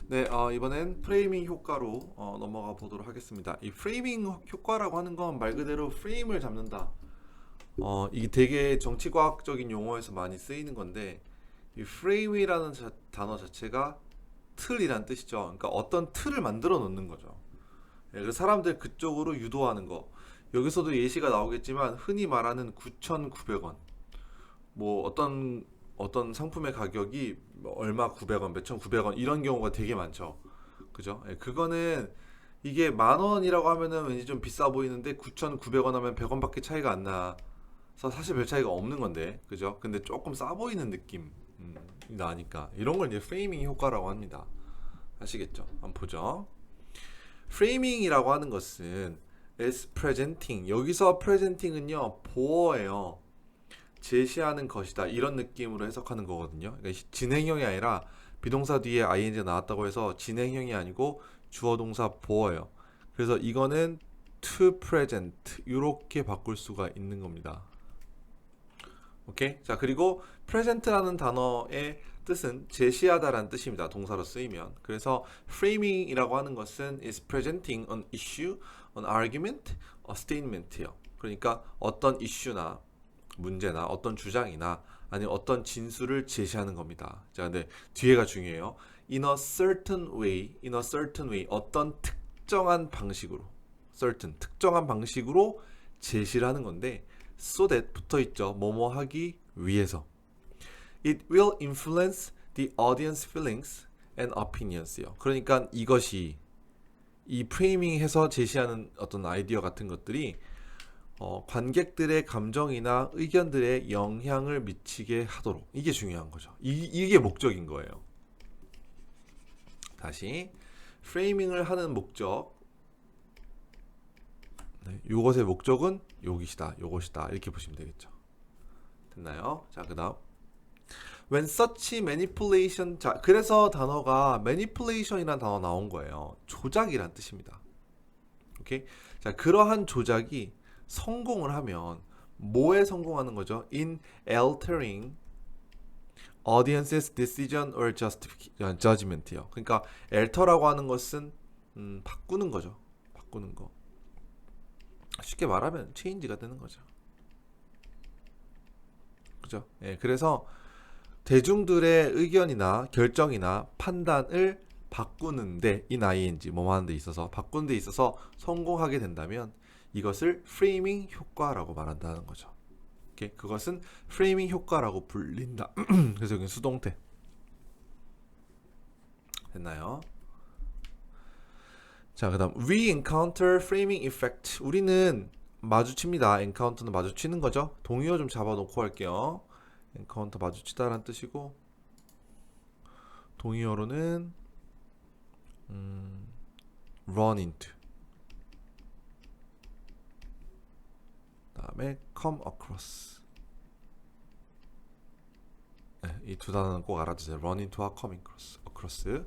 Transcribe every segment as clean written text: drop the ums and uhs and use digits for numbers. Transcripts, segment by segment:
네, 이번엔 프레이밍 효과로 넘어가 보도록 하겠습니다. 이 프레이밍 효과라고 하는 건 말 그대로 프레임을 잡는다. 이게 되게 정치과학적인 용어에서 많이 쓰이는 건데, 이 프레임이라는 단어 자체가 틀이란 뜻이죠. 그러니까 어떤 틀을 만들어 놓는 거죠. 예, 그래서 사람들 그쪽으로 유도하는 거. 여기서도 예시가 나오겠지만 흔히 말하는 9,900원. 뭐 어떤 상품의 가격이 뭐 얼마 900원, 몇천 900원 이런 경우가 되게 많죠. 그죠? 예, 그거는 이게 만 원이라고 하면은 왠지 좀 비싸 보이는데 9,900원 하면 100원밖에 차이가 안 나서 사실 별 차이가 없는 건데, 그죠? 근데 조금 싸 보이는 느낌 나니까 이런 걸 이제 프레이밍 효과라고 합니다. 아시겠죠? 한번 보죠. 프레이밍이라고 하는 것은 is presenting. 여기서 presenting은요 보어예요. 제시하는 것이다 이런 느낌으로 해석하는 거거든요. 그러니까 진행형이 아니라 비동사 뒤에 ing가 나왔다고 해서 진행형이 아니고 주어 동사 보어예요. 그래서 이거는 to present 이렇게 바꿀 수가 있는 겁니다. 오케이. 자, 그리고 present라는 단어의 뜻은 제시하다라는 뜻입니다. 동사로 쓰이면. 그래서 framing이라고 하는 것은 is presenting an issue, an argument, a statement예요. 그러니까 어떤 이슈나 문제나 어떤 주장이나 아니면 어떤 진술을 제시하는 겁니다. 자, 근데 뒤에가 중요해요. In a certain way, in a certain way, 어떤 특정한 방식으로, certain, 특정한 방식으로 제시를 하는 건데, so that 붙어 있죠. 뭐뭐 하기 위해서. It will influence the audience feelings and opinions요. 그러니까 이것이 이 프레이밍해서 제시하는 어떤 아이디어 같은 것들이 관객들의 감정이나 의견들에 영향을 미치게 하도록 이게 중요한 거죠. 이게 목적인 거예요. 다시 프레이밍을 하는 목적, 네, 이것의 목적은 요것이다 이렇게 보시면 되겠죠. 됐나요? 자, 그다음 when such manipulation. 자, 그래서 단어가 manipulation이라는 단어 나온 거예요. 조작이란 뜻입니다. 오케이? 자, 그러한 조작이 성공을 하면 뭐에 성공하는 거죠? In altering audience's decision or judgment요. 그러니까 alter라고 하는 것은 바꾸는 거죠. 바꾸는 거. 쉽게 말하면 change가 되는 거죠. 그죠? 예, 그래서 대중들의 의견이나 결정이나 판단을 바꾸는데 ing 뭐 하는 데 있어서 바꾸는 데 있어서 성공하게 된다면 이것을 프레이밍 효과라고 말한다는 거죠. 오케이? 그것은 프레이밍 효과라고 불린다. 그래서 여기 수동태. 됐나요? 자, 그다음 we encounter framing effect. 우리는 마주칩니다. encounter는 마주치는 거죠. 동의어 좀 잡아놓고 할게요. encounter 마주치다라는 뜻이고 동의어로는 run into. 다음에 come across. 네, 이 두 단어는 꼭 알아두세요. run into와 come across.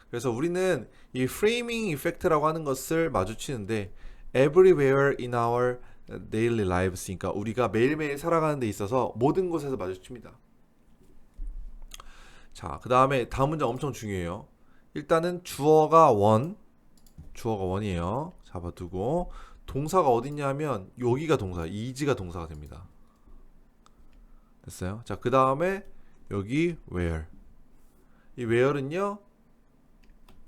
그래서 우리는 이 framing effect라고 하는 것을 마주치는데 everywhere in our daily lives. 그러니까 우리가 매일매일 살아가는 데 있어서 모든 곳에서 마주칩니다. 자, 그 다음에 다음 문장 엄청 중요해요. 일단은 주어가 원이에요. 잡아두고 동사가 어딨냐 하면 여기가 동사, is가 동사가 됩니다. 됐어요? 자, 그 다음에 여기 where. 이 where는요,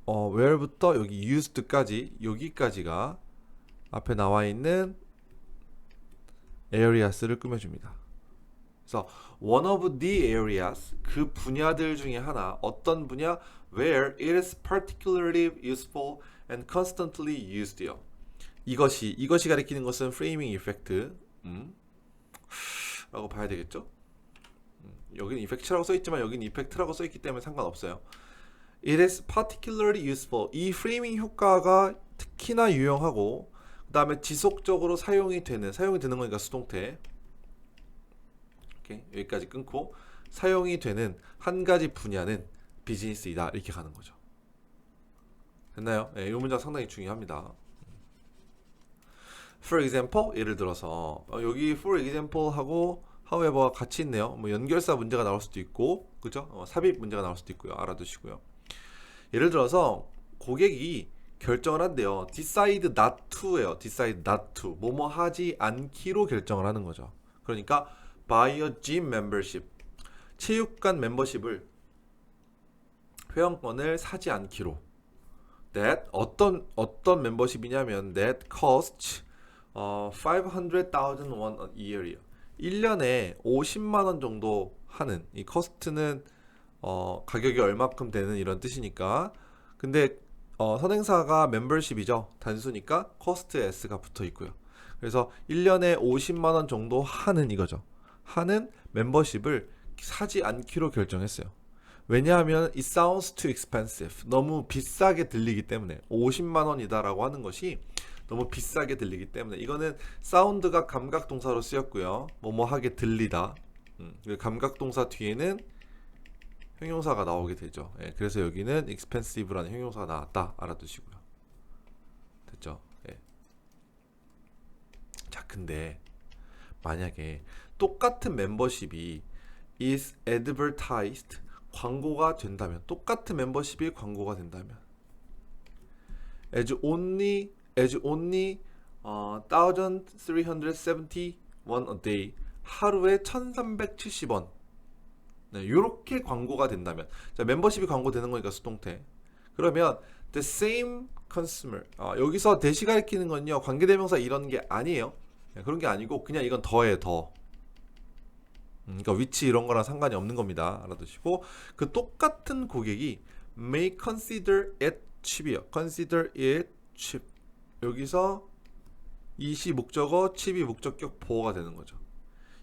where부터 여기 used까지, 여기까지가 앞에 나와 있는 areas를 꾸며줍니다. 그래서 one of the areas, 그 분야들 중에 하나, 어떤 분야, where it is particularly useful and constantly used요. 이것이 가리키는 것은 framing effect 라고 봐야 되겠죠. 여기는 effect라고 써있지만 여기는 effect라고 써있기 때문에 상관없어요. It is particularly useful. 이 framing 효과가 특히나 유용하고 그 다음에 지속적으로 사용이 되는 거니까 수동태. 오케이, 여기까지 끊고 사용이 되는 한 가지 분야는 비즈니스이다 이렇게 가는 거죠. 됐나요? 네, 이 문장 상당히 중요합니다. For example, 예를 들어서 여기 for example 하고 however가 같이 있네요. 뭐 연결사 문제가 나올 수도 있고, 그죠? 삽입 문제가 나올 수도 있고요. 알아두시고요. 예를 들어서 고객이 결정을 한대요. decide not to예요. decide not to. 뭐뭐 하지 않기로 결정을 하는 거죠. 그러니까 buy a gym membership. 체육관 멤버십을 회원권을 사지 않기로. that 어떤 멤버십이냐면 that costs 500,000 won a year이요. 1년에 50만 원 정도 하는 이 cost는 가격이 얼마큼 되는 이런 뜻이니까. 근데 선행사가 멤버십이죠. 단수니까 cost에 s가 붙어 있고요. 그래서 1년에 50만 원 정도 하는 이거죠. 하는 멤버십을 사지 않기로 결정했어요. 왜냐하면 it sounds too expensive. 너무 비싸게 들리기 때문에 50만 원이다라고 하는 것이 너무 비싸게 들리기 때문에 이거는 사운드가 감각 동사로 쓰였고요. 뭐뭐하게 들리다. 감각 동사 뒤에는 형용사가 나오게 되죠. 예, 그래서 여기는 expensive라는 형용사가 나왔다 알아두시고요. 됐죠? 예. 자, 근데 만약에 똑같은 멤버십이 is advertised 광고가 된다면, 똑같은 멤버십이 광고가 된다면 as only 1,371 a day, 하루에 1,370원. 네, 이렇게 광고가 된다면, 자, 멤버십이 광고되는 거니까 수동태. 그러면 the same consumer, 여기서 대시 가리키는 건요 관계대명사 이런 게 아니에요. 네, 그런 게 아니고 그냥 이건 더예요. 더. 그러니까 위치 이런 거랑 상관이 없는 겁니다. 알아두시고, 그 똑같은 고객이 may consider it cheap이요. consider it cheap. 여기서 it이 목적어, cheap이 목적격 보어가 되는 거죠.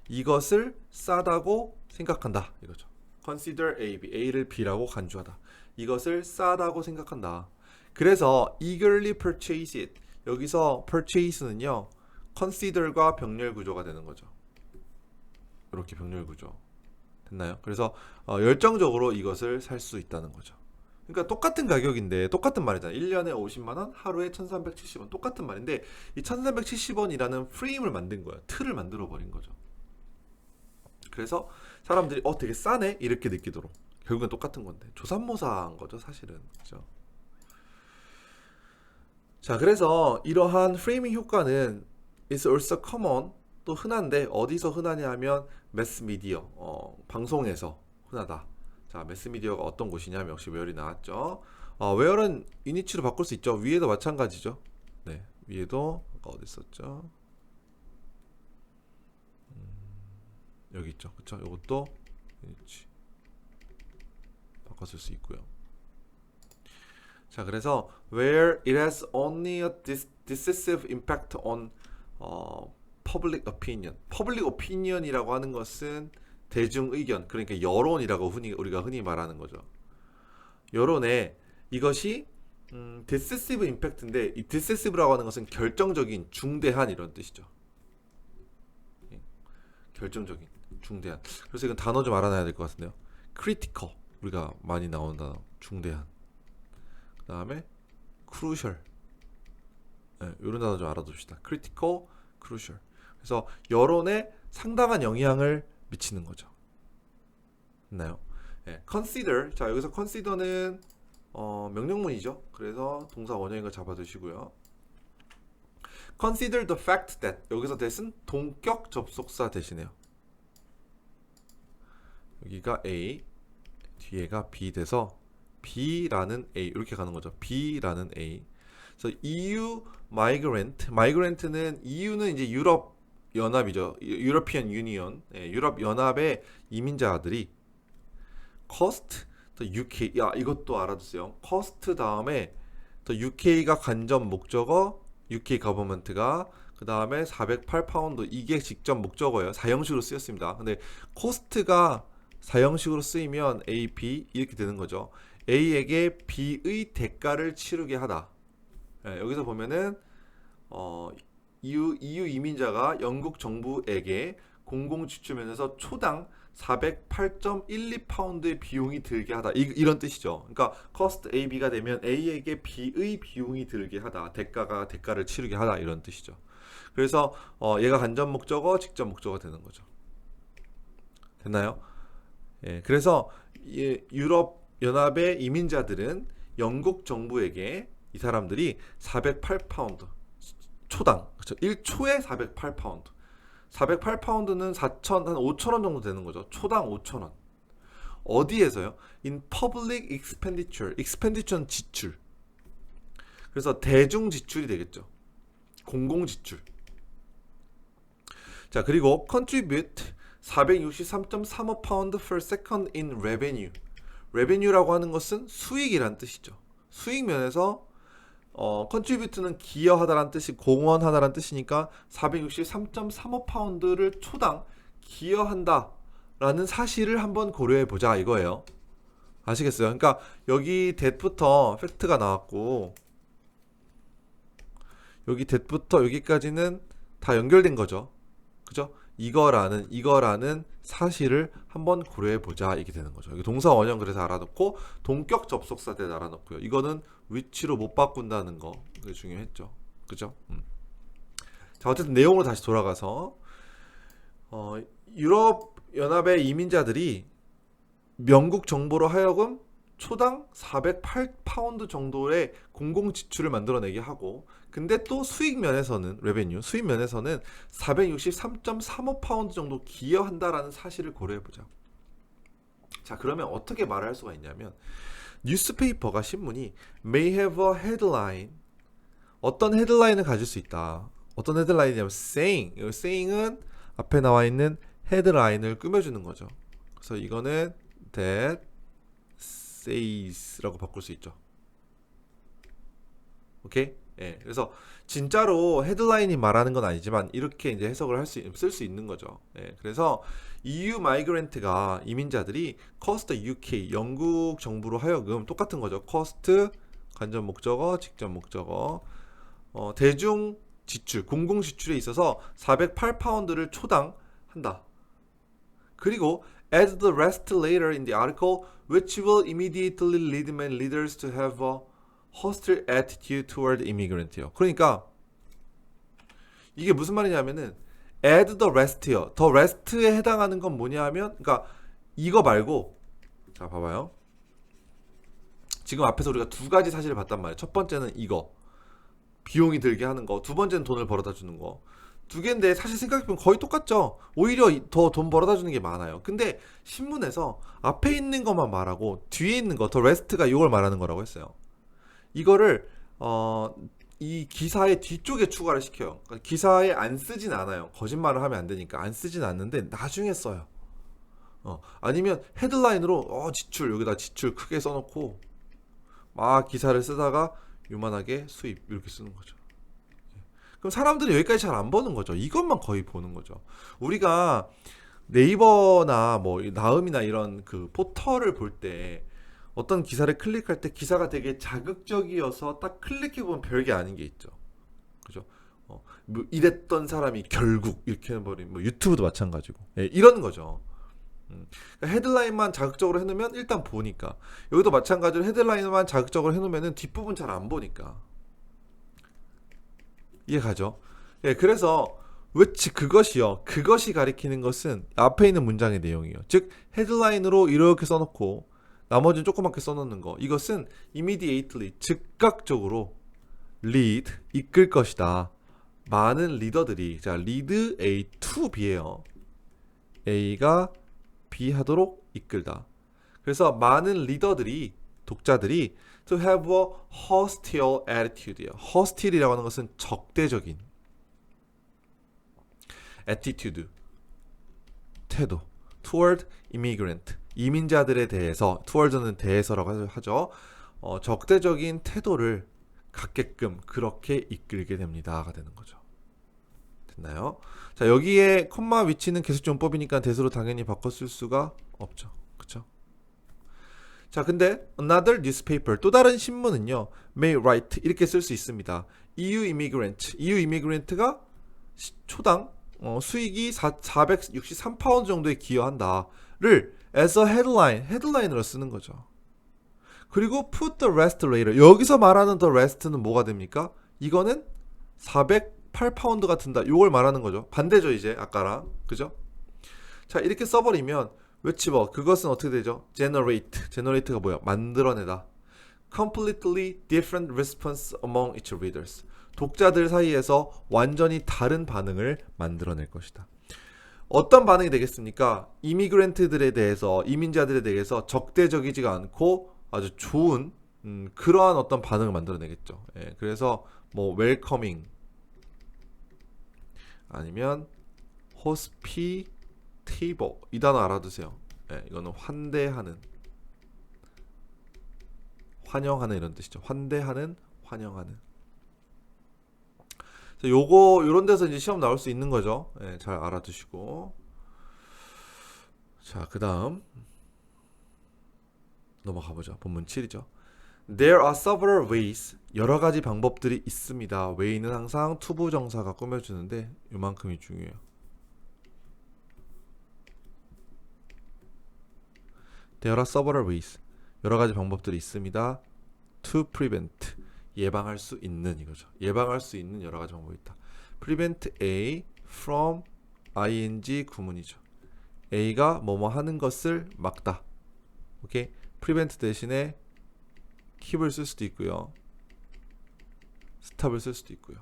이것을 싸다고 생각한다 이거죠. consider A, B, A를 B라고 간주하다. 이것을 싸다고 생각한다. 그래서 eagerly purchase it. 여기서 purchase는요 consider과 병렬 구조가 되는 거죠. 이렇게 병렬 구조 됐나요? 그래서 열정적으로 이것을 살 수 있다는 거죠. 그러니까 똑같은 가격인데 똑같은 말이잖아요. 1년에 50만원, 하루에 1370원. 똑같은 말인데 이 1370원이라는 프레임을 만든 거예요. 틀을 만들어 버린 거죠. 그래서 사람들이 되게 싸네 이렇게 느끼도록. 결국엔 똑같은 건데 조삼모사한 거죠 사실은. 그렇죠? 자, 그래서 이러한 프레이밍 효과는 is also common, 또 흔한데 어디서 흔하냐 하면 매스미디어, 방송에서 흔하다. 자, 매스미디어가 어떤 곳이냐면 역시 웨어이 나왔죠. 웨어는 유니치로 바꿀 수 있죠. 위에도 마찬가지죠. 네, 위에도 아까 어디 있었죠? 여기 있죠. 그쵸? 이것도 유니치 바꿨을 수 있고요. 자, 그래서 where it has only a decisive impact on public opinion. public opinion이라고 하는 것은 대중 의견, 그러니까 여론이라고 우리가 흔히 말하는 거죠. 여론에 이것이 decisive impact인데, 이 decisive라고 하는 것은 결정적인, 중대한 이런 뜻이죠. 결정적인, 중대한. 그래서 이건 단어 좀 알아놔야 될 것 같은데요. critical, 우리가 많이 나오는 단어, 중대한. 그 다음에 crucial, 네, 이런 단어 좀 알아둡시다. critical, crucial. 그래서 여론에 상당한 영향을 미치는 거죠. 됐나요? 네, consider. 자, 여기서 consider는 명령문이죠. 그래서 동사 원형인 거 잡아두시고요. consider the fact that, 여기서 that은 동격 접속사 대신해요. 여기가 A, 뒤에가 B 돼서 B라는 A 이렇게 가는 거죠. B라는 A. 그래서 EU migrant는 EU는 이제 유럽 연합이죠. European Union, 유럽 연합의 이민자들이 cost the UK, 야 이것도 알아두세요. cost 다음에 the UK가 간접 목적어, UK government가, 그 다음에 408파운드, 이게 직접 목적어예요. 사형식으로 쓰였습니다. 근데 cost가 사형식으로 쓰이면 A, B 이렇게 되는 거죠. A에게 B의 대가를 치르게 하다. 여기서 보면은 EU 이민자가 영국 정부에게 공공지출면에서 초당 408.12파운드의 비용이 들게 하다. 이런 뜻이죠. 그러니까 cost AB가 되면 A에게 B의 비용이 들게 하다. 대가를 치르게 하다. 이런 뜻이죠. 그래서 얘가 간접 목적어, 직접 목적어가 되는 거죠. 됐나요? 예, 그래서 유럽 연합의 이민자들은 영국 정부에게 이 사람들이 408파운드 초당, 그렇죠? 1초에 408파운드. 408파운드는 4천 한 5천 원 정도 되는 거죠. 초당 5천 원. 어디에서요? In public expenditure. expenditure는 지출. 그래서 대중 지출이 되겠죠. 공공 지출. 자, 그리고 contribute 463.35 파운드 per second in revenue. revenue라고 하는 것은 수익이란 뜻이죠. 수익 면에서 contribute는 기여하다라는 뜻이 공헌하다라는 뜻이니까 463.35 파운드를 초당 기여한다라는 사실을 한번 고려해 보자 이거예요. 아시겠어요? 그러니까 여기 that부터 팩트가 나왔고 여기 that부터 여기까지는 다 연결된 거죠. 그죠? 이거라는 사실을 한번 고려해 보자 이게 되는 거죠. 여기 동사 원형 그래서 알아놓고 동격 접속사 때 알아놓고요. 이거는 위치로 못 바꾼다는 거 그게 중요했죠. 그죠? 자, 어쨌든 내용으로 다시 돌아가서 유럽 연합의 이민자들이 영국 정부로 하여금 초당 408파운드 정도의 공공 지출을 만들어내게 하고, 근데 또 수익 면에서는 수익 면에서는 463.35 파운드 정도 기여한다라는 사실을 고려해 보자. 자, 그러면 어떻게 말을 할 수가 있냐면 뉴스페이퍼가 신문이 may have a headline, 어떤 헤드라인을 가질 수 있다. 어떤 헤드라인이냐면 saying은 앞에 나와 있는 헤드라인을 꾸며주는 거죠. 그래서 이거는 that says라고 바꿀 수 있죠. 오케이? 예. 그래서 진짜로 헤드라인이 말하는 건 아니지만 이렇게 이제 해석을 쓸 수 있는 거죠. 예. 그래서 EU 마이그런트가 이민자들이 cost UK 영국 정부로 하여금 똑같은 거죠. cost 간접 목적어, 직접 목적어, 대중 지출, 공공 지출에 있어서 408파운드를 초당 한다. 그리고 add the rest later in the article, which will immediately lead many leaders to have a hostile attitude toward immigrant요. 그러니까 이게 무슨 말이냐면은 add the rest요. the rest에 해당하는 건 뭐냐면, 그러니까 이거 말고, 자 봐봐요. 지금 앞에서 우리가 두 가지 사실을 봤단 말이에요. 첫 번째는 이거 비용이 들게 하는 거, 두 번째는 돈을 벌어다 주는 거. 두 개인데 사실 생각해보면 거의 똑같죠. 오히려 더 돈 벌어다 주는 게 많아요. 근데 신문에서 앞에 있는 것만 말하고 뒤에 있는 거, 더 레스트가 이걸 말하는 거라고 했어요. 이거를 이 기사의 뒤쪽에 추가를 시켜요. 그러니까 기사에 안 쓰진 않아요. 거짓말을 하면 안 되니까 안 쓰진 않는데 나중에 써요. 아니면 헤드라인으로 지출, 여기다 지출 크게 써놓고 막 기사를 쓰다가 요만하게 수입 이렇게 쓰는 거죠. 그럼 사람들이 여기까지 잘 안 보는 거죠. 이것만 거의 보는 거죠. 우리가 네이버나 뭐 나음이나 이런 그 포털을 볼 때 어떤 기사를 클릭할 때 기사가 되게 자극적이어서 딱 클릭해보면 별게 아닌 게 있죠. 그죠? 뭐 이랬던 사람이 결국 이렇게 해버린, 뭐 유튜브도 마찬가지고. 예, 이런 거죠. 그러니까 헤드라인만 자극적으로 해놓으면 일단 보니까, 여기도 마찬가지로 헤드라인만 자극적으로 해놓으면 뒷부분 잘 안 보니까. 이해가죠? 예, 그래서 그것이 가리키는 것은 앞에 있는 문장의 내용이에요. 즉 헤드라인으로 이렇게 써놓고 나머지는 조그맣게 써놓는 거, 이것은 immediately 즉각적으로 lead 이끌 것이다. 많은 리더들이, 자 lead A to B예요. A가 B 하도록 이끌다. 그래서 많은 리더들이, 독자들이 to have a hostile attitude예요. hostile이라고 하는 것은 적대적인, attitude 태도, toward immigrant 이민자들에 대해서, toward는 대해서라고 하죠. 적대적인 태도를 갖게끔 그렇게 이끌게 됩니다가 되는 거죠. 됐나요? 자, 여기에 콤마 위치는 계속존법이니까 대수로 당연히 바꿔 쓸 수가 없죠. 그쵸? 자, 근데 another newspaper, 또 다른 신문은요, may write 이렇게 쓸 수 있습니다. EU immigrant가 초당 수익이 463파운드 정도에 기여한다를 as a 헤드라인으로 쓰는 거죠. 그리고 put the rest later, 여기서 말하는 the rest는 뭐가 됩니까? 이거는 408파운드가 든다, 이걸 말하는 거죠. 반대죠, 이제 아까랑. 그죠? 자, 이렇게 써버리면 외치버, 그것은 어떻게 되죠? generate가 뭐야? 만들어내다. completely different response among its readers. 독자들 사이에서 완전히 다른 반응을 만들어낼 것이다. 어떤 반응이 되겠습니까? 이미그랜트들에 대해서, 이민자들에 대해서 적대적이지가 않고 아주 좋은 그러한 어떤 반응을 만들어내겠죠. 예, 그래서 뭐 웰커밍 아니면 hospitable 이 단어 알아두세요. 예, 이거는 환대하는, 환영하는 이런 뜻이죠. 환대하는, 환영하는. 요거 요런 데서 이제 시험 나올 수 있는 거죠. 예, 잘 알아두시고. 자, 그다음 넘어가 보죠. 본문 7이죠. There are several ways. 여러 가지 방법들이 있습니다. way는 항상 투부 정사가 꾸며주는데 요만큼이 중요해요. There are several ways. 여러 가지 방법들이 있습니다. To prevent. 예방할 수 있는 이거죠. 예방할 수 있는 여러 가지 방법이 있다. Prevent A from ing 구문이죠. A가 뭐뭐 하는 것을 막다. 오케이. Prevent 대신에 keep을 쓸 수도 있고요. stop을 쓸 수도 있고요.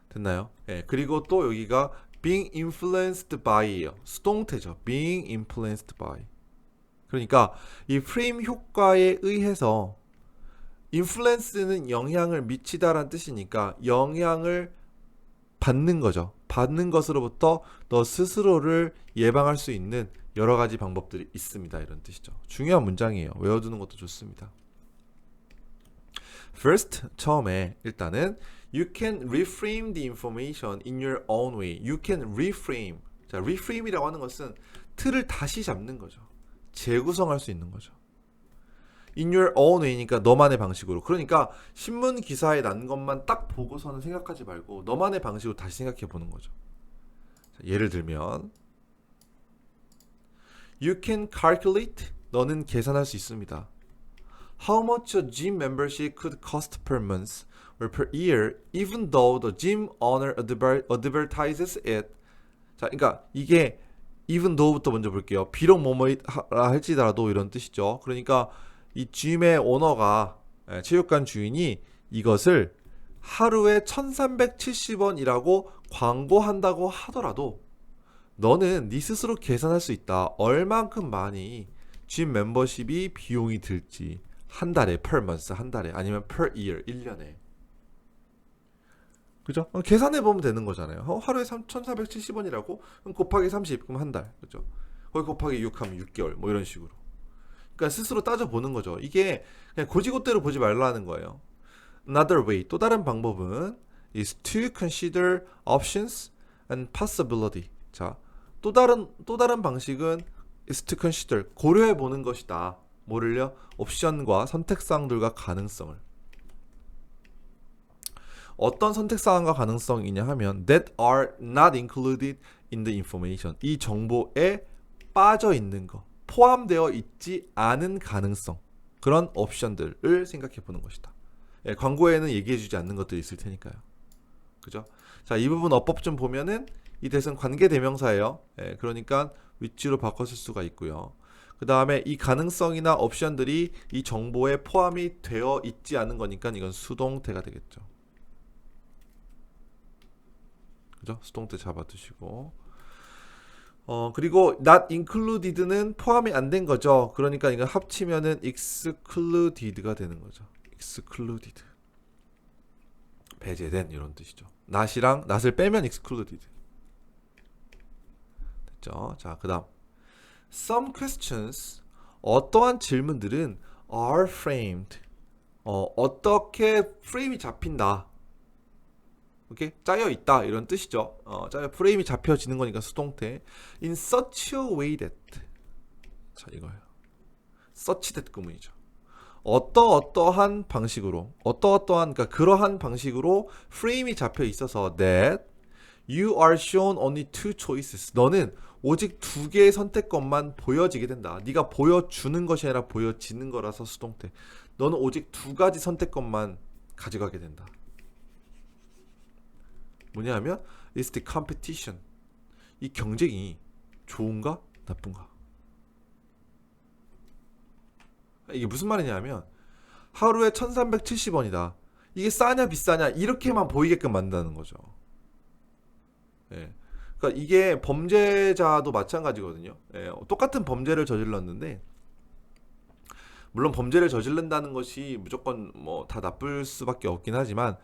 됐나요? 예. 그리고 또 여기가 being influenced by예요. 수동태죠. being influenced by. 그러니까 이 프레임 효과에 의해서 influence는 영향을 미치다라는 뜻이니까 영향을 받는 거죠. 받는 것으로부터 너 스스로를 예방할 수 있는 여러 가지 방법들이 있습니다. 이런 뜻이죠. 중요한 문장이에요. 외워두는 것도 좋습니다. First, 처음에 일단은 You can reframe the information in your own way. You can reframe. 자, reframe이라고 하는 것은 틀을 다시 잡는 거죠. 재구성할 수 있는 거죠. In your own way니까 너만의 방식으로. 그러니까 신문 기사에 난 것만 딱 보고서는 생각하지 말고 너만의 방식으로 다시 생각해 보는 거죠. 자, 예를 들면 You can calculate. 너는 계산할 수 있습니다. How much a gym membership could cost per month or per year, even though the gym owner advertises it. 자, 그러니까 이게 even though부터 먼저 볼게요. 비록 뭐뭐라 할지라도 이런 뜻이죠. 그러니까 이 짐의 오너가, 체육관 주인이 이것을 하루에 1370원이라고 광고한다고 하더라도 너는 네 스스로 계산할 수 있다. 얼만큼 많이 짐 멤버십이 비용이 들지. 한 달에 per month, 한 달에 아니면 per year, 1년에. 그죠? 계산해 보면 되는 거잖아요. 하루에 1470원이라고? 그럼 곱하기 30, 그럼 한 달. 그죠? 거기 곱하기 6 하면 6개월. 뭐 이런 식으로. 그러니까 스스로 따져 보는 거죠. 이게 그냥 고지고대로 보지 말라는 거예요. Another way, 또 다른 방법은 is to consider options and possibility. 자, 또 다른 방식은 is to consider, 고려해 보는 것이다. 뭐를요? 옵션과 선택사항들과 가능성을. 어떤 선택사항과 가능성이냐 하면 that are not included in the information. 이 정보에 빠져 있는 거, 포함되어 있지 않은 가능성, 그런 옵션들을 생각해 보는 것이다. 예, 광고에는 얘기해 주지 않는 것들이 있을 테니까요. 그죠? 자, 이 부분 어법 좀 보면은 이 대신 관계대명사예요. 예, 그러니까 위치로 바꿔 쓸 수가 있고요. 그 다음에 이 가능성이나 옵션들이 이 정보에 포함이 되어 있지 않은 거니까 이건 수동태가 되겠죠. 그죠? 수동태 잡아두시고. 그리고 not included는 포함이 안 된 거죠. 그러니까 이거 합치면은 excluded가 되는 거죠. excluded. 배제된 이런 뜻이죠. not이랑 not을 빼면 excluded. 됐죠? 자, 그다음 some questions, 어떠한 질문들은 are framed. 어떻게 프레임이 잡힌다. 오케이? 짜여 있다 이런 뜻이죠. 짜여 프레임이 잡혀지는 거니까 수동태. In such a way that. 자, 이거예요. such that 구문이죠. 어떠한 방식으로, 그러니까 그러한 방식으로 프레임이 잡혀 있어서 that you are shown only two choices. 너는 오직 두 개의 선택권만 보여지게 된다. 네가 보여주는 것이 아니라 보여지는 거라서 수동태. 너는 오직 두 가지 선택권만 가져가게 된다. 뭐냐 하면 is the competition. 이 경쟁이 좋은가 나쁜가. 이게 무슨 말이냐 하면 하루에 1370원이다. 이게 싸냐 비싸냐 이렇게만 보이게끔 만든다는 거죠. 예. 그러니까 이게 범죄자도 마찬가지거든요. 예. 똑같은 범죄를 저질렀는데 물론 범죄를 저지른다는 것이 무조건 뭐 다 나쁠 수밖에 없긴 하지만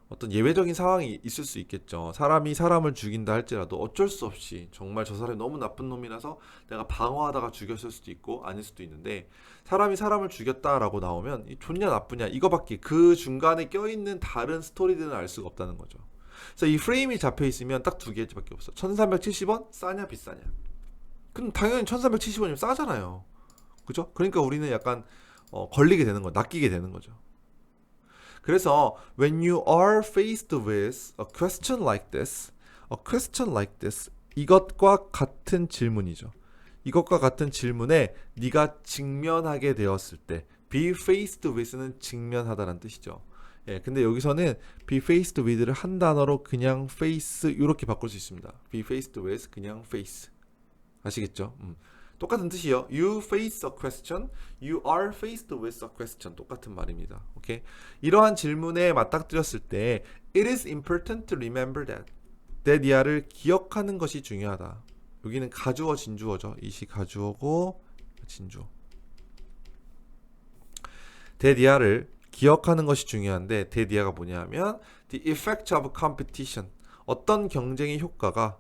어떤 예외적인 상황이 있을 수 있겠죠. 사람이 사람을 죽인다 할지라도 어쩔 수 없이 정말 저 사람이 너무 나쁜 놈이라서 내가 방어하다가 죽였을 수도 있고 아닐 수도 있는데 사람이 사람을 죽였다라고 나오면 좋냐 나쁘냐 이거밖에 그 중간에 껴있는 다른 스토리들은 알 수가 없다는 거죠. 그래서 이 프레임이 잡혀 있으면 딱 두 개밖에 없어. 1370원 싸냐 비싸냐. 그럼 당연히 1370원이면 싸잖아요. 그죠? 그러니까 우리는 약간 걸리게 되는 거, 낚이게 되는 거죠. 그래서 when you are faced with a question like this, 이것과 같은 질문이죠. 이것과 같은 질문에 네가 직면하게 되었을 때, be faced with는 직면하다라는 뜻이죠. 예, 근데 여기서는 be faced with를 한 단어로 그냥 face 이렇게 바꿀 수 있습니다. be faced with 그냥 face. 아시겠죠? 똑같은 뜻이에요. You face a question, you are faced with a question. 똑같은 말입니다. 오케이? 이러한 질문에 맞닥뜨렸을 때 it is important to remember that. that이야를 기억하는 것이 중요하다. 여기는 가주어 진주어죠. 이시 가주어고 진주어. that이야를 기억하는 것이 중요한데 that이야가 뭐냐면 the effect of competition. 어떤 경쟁의 효과가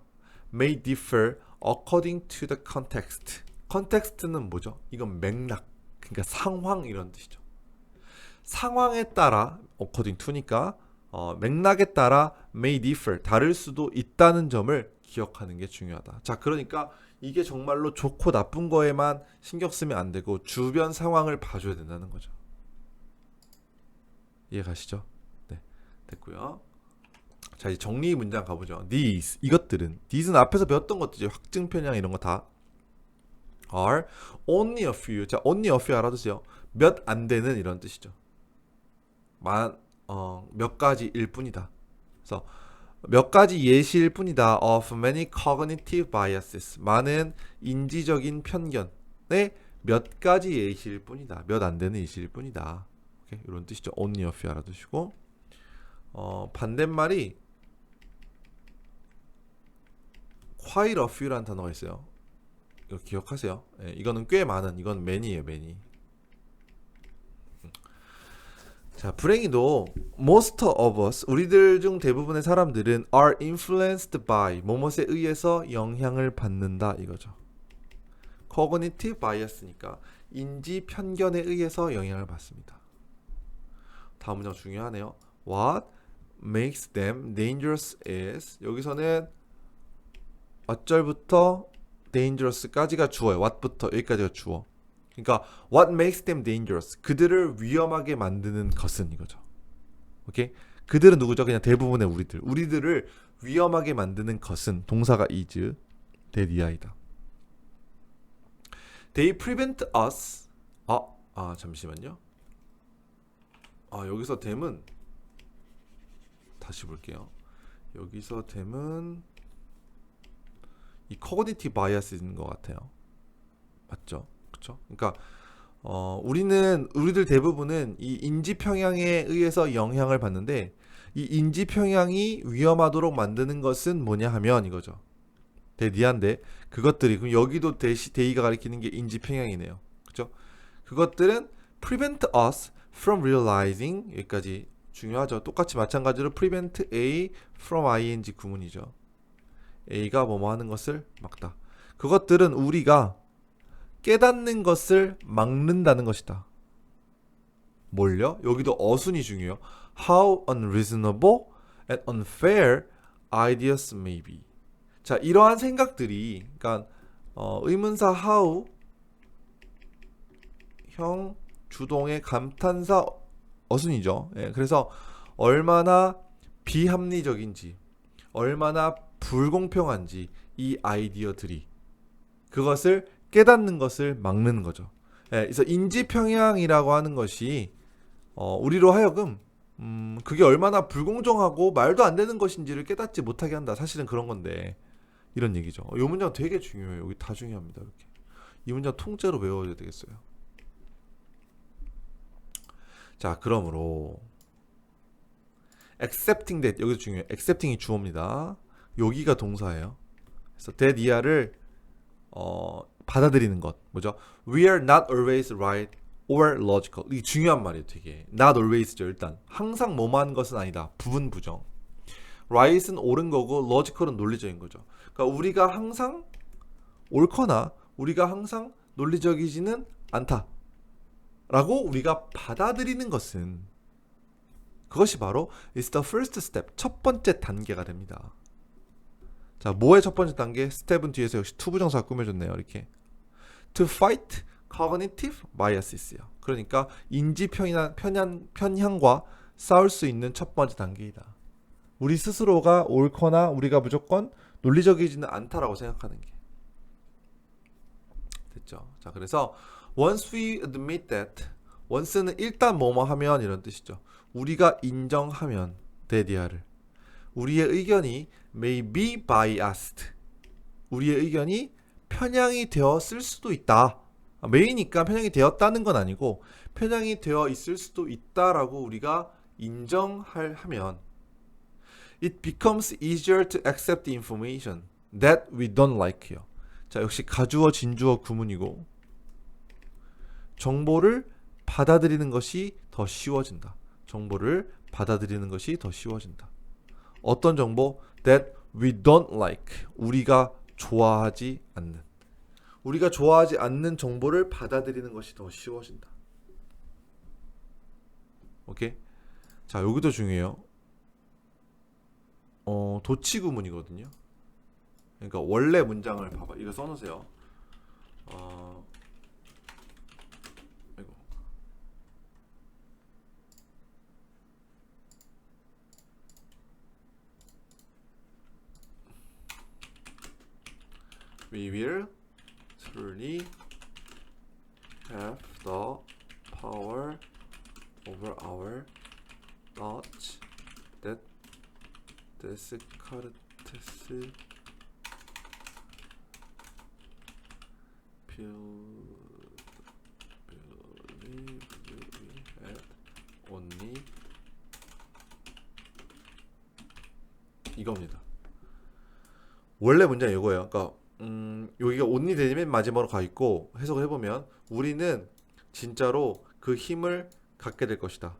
may differ according to the context. 컨텍스트는 뭐죠? 이건 맥락, 그러니까 상황 이런 뜻이죠. 상황에 따라 according to니까 맥락에 따라 may differ, 다를 수도 있다는 점을 기억하는 게 중요하다. 자, 그러니까 이게 정말로 좋고 나쁜 거에만 신경 쓰면 안 되고 주변 상황을 봐줘야 된다는 거죠. 이해 가시죠? 네, 됐고요. 자, 이제 정리 문장 가보죠. These, 이것들은, these는 앞에서 배웠던 것들이죠. 확증 편향 이런 거 다 are only a few. 자, only a few 알아두세요. 몇 안 되는 이런 뜻이죠. 몇 가지일 뿐이다. 그래서 몇 가지 예시일 뿐이다. of many cognitive biases. 많은 인지적인 편견의 몇 가지 예시일 뿐이다. 몇 안 되는 예시일 뿐이다. 오케이? 이런 뜻이죠. only a few 알아두시고 반대말이 quite a few라는 단어가 있어요. 이거 기억하세요. 예, 이거는 꽤 많은, 이건 many예요, many. 자, 불행히도 most of us, 우리들 중 대부분의 사람들은 are influenced by, 뭐뭇에 의해서 영향을 받는다 이거죠. cognitive bias니까 인지 편견에 의해서 영향을 받습니다. 다음 문장 중요하네요. What makes them dangerous is, 여기서는 어쩔부터 dangerous까지가 주어예요. what부터 여기까지가 주어. 그러니까 what makes them dangerous, 그들을 위험하게 만드는 것은 이거죠. 오케이? 그들은 누구죠? 그냥 대부분의 우리들을 위험하게 만드는 것은 동사가 is, that이다. They prevent us. 잠시만요. 여기서 them은 다시 볼게요. 여기서 them은 이 cognitive bias인 것 같아요. 맞죠? 그렇죠? 그러니까 우리들 대부분은 이 인지 평양에 의해서 영향을 받는데 이 인지 평양이 위험하도록 만드는 것은 뭐냐 하면 이거죠. 대니한데 그것들이, 그럼 여기도 대의가 가리키는 게 인지 평양이네요. 그렇죠? 그것들은 prevent us from realizing, 여기까지 중요하죠. 똑같이 마찬가지로 prevent A from ing 구문이죠. A가 뭐뭐 하는 것을 막다. 그것들은 우리가 깨닫는 것을 막는다는 것이다. 뭘요? 여기도 어순이 중요해요. How unreasonable and unfair ideas may be. 자, 이러한 생각들이, 그러니까 의문사 how 형 주동의 감탄사 어순이죠. 예, 그래서 얼마나 비합리적인지, 얼마나 불공평한지 이 아이디어들이 그것을 깨닫는 것을 막는 거죠. 예, 그래서 인지평양이라고 하는 것이 우리로 하여금 그게 얼마나 불공정하고 말도 안 되는 것인지를 깨닫지 못하게 한다. 사실은 그런 건데 이런 얘기죠. 이 문장 되게 중요해요. 여기 다 중요합니다. 이렇게 이 문장 통째로 외워야 되겠어요. 자, 그러므로 accepting that 여기서 중요해요. accepting이 주어입니다. 여기가 동사예요. 그래서 that 이하를 받아들이는 것 뭐죠? We are not always right or logical. 이게 중요한 말이에요. 되게 not always죠. 일단 항상 뭐만 것은 아니다. 부분 부정. right은 옳은 거고 logical은 논리적인 거죠. 그러니까 우리가 항상 옳거나 우리가 항상 논리적이지는 않다 라고 우리가 받아들이는 것은 그것이 바로 is the first step 첫 번째 단계가 됩니다. 자, 뭐의 첫 번째 단계? 스텝은 뒤에서 역시 투부정사가 꾸며줬네요. 이렇게 to fight cognitive biases요. 그러니까 인지 편향과 싸울 수 있는 첫 번째 단계이다. 우리 스스로가 옳거나 우리가 무조건 논리적이지는 않다라고 생각하는 게 됐죠. 자, 그래서 once we admit that once는 일단 뭐뭐 하면 이런 뜻이죠. 우리가 인정하면 데디아를 우리의 의견이 may be biased 우리의 의견이 편향이 되었을 수도 있다. may니까 편향이 되었다는 건 아니고 편향이 되어 있을 수도 있다라고 우리가 인정하면 it becomes easier to accept the information that we don't like요. 자, 역시 가주어 진주어 구문이고 정보를 받아들이는 것이 더 쉬워진다. 정보를 받아들이는 것이 더 쉬워진다. 어떤 정보? That we don't like. 우리가 좋아하지 않는. 우리가 좋아하지 않는 정보를 받아들이는 것이 더 쉬워진다. 오케이? 자, 여기도 중요해요. 도치 구문이거든요. 그러니까 원래 문장을 봐봐. 이거 써놓으세요. 이거. We will truly have the power over our thoughts that Descartes believed we had only 이겁니다. 원래 문장이 이거예요. 그러니까 여기가 only 대맨 마지막으로 가 있고 해석을 해보면 우리는 진짜로 그 힘을 갖게 될 것이다.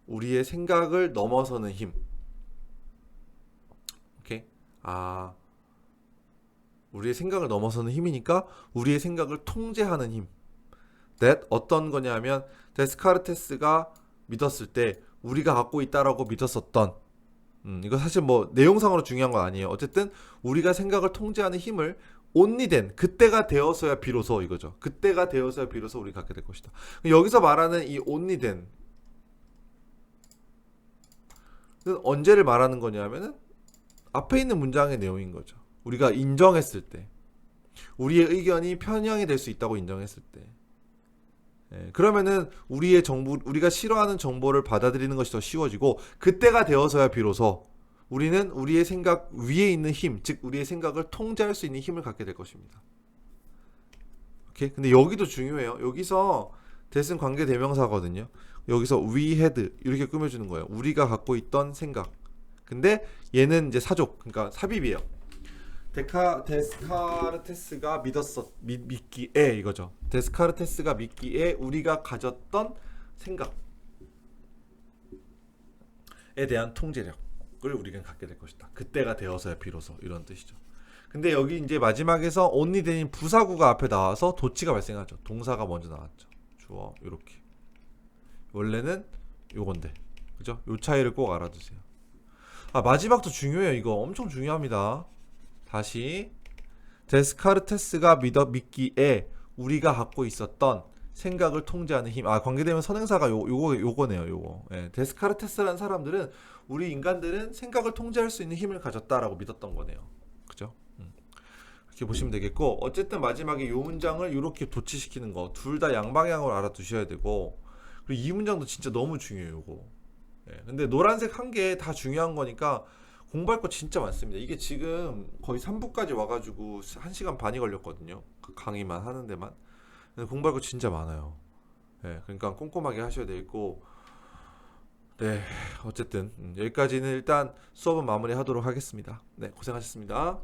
우리의 생각을 넘어서는 힘. 오케이? 우리의 생각을 넘어서는 힘이니까 우리의 생각을 통제하는 힘. that 어떤 거냐면 데스카르테스가 믿었을 때 우리가 갖고 있다라고 믿었었던 이거 사실 뭐 내용상으로 중요한 건 아니에요. 어쨌든 우리가 생각을 통제하는 힘을 only then 그때가 되어서야 비로소 이거죠. 그때가 되어서야 비로소 우리가 갖게 될 것이다. 여기서 말하는 이 only then 는 언제를 말하는 거냐면은 앞에 있는 문장의 내용인 거죠. 우리가 인정했을 때 우리의 의견이 편향이 될 수 있다고 인정했을 때 그러면은 우리가 싫어하는 정보를 받아들이는 것이 더 쉬워지고 그때가 되어서야 비로소 우리는 우리의 생각 위에 있는 힘, 즉 우리의 생각을 통제할 수 있는 힘을 갖게 될 것입니다. 오케이? 근데 여기도 중요해요. 여기서 대승 관계 대명사거든요. 여기서 we had 이렇게 꾸며주는 거예요. 우리가 갖고 있던 생각. 근데 얘는 이제 사족, 그러니까 삽입이에요. 데스카르테스가 믿기에 이거죠. 데스카르테스가 믿기에 우리가 가졌던 생각에 대한 통제력을 우리가 갖게 될 것이다. 그때가 되어서야 비로소 이런 뜻이죠. 근데 여기 이제 마지막에서 only then인 부사구가 앞에 나와서 도치가 발생하죠. 동사가 먼저 나왔죠. 주어 이렇게. 원래는 요건데, 그죠? 요 차이를 꼭 알아두세요. 마지막도 중요해요. 이거 엄청 중요합니다. 다시 데스카르테스가 믿기에 우리가 갖고 있었던 생각을 통제하는 힘. 관계되면 선행사가 요거네요. 요거. 예, 데스카르테스라는 사람들은 우리 인간들은 생각을 통제할 수 있는 힘을 가졌다라고 믿었던 거네요. 그죠? 이렇게 보시면 되겠고 어쨌든 마지막에 요 문장을 이렇게 도치시키는 거 둘 다 양방향으로 알아두셔야 되고 그리고 이 문장도 진짜 너무 중요해요. 요거. 예, 근데 노란색 한 개 다 중요한 거니까 공부할 거 진짜 많습니다. 이게 지금 거의 3부까지 와가지고 1시간 반이 걸렸거든요. 강의만 하는 데만. 공부할 거 진짜 많아요. 예, 그러니까 꼼꼼하게 하셔야 되고, 네, 어쨌든 여기까지는 일단 수업은 마무리하도록 하겠습니다. 네, 고생하셨습니다.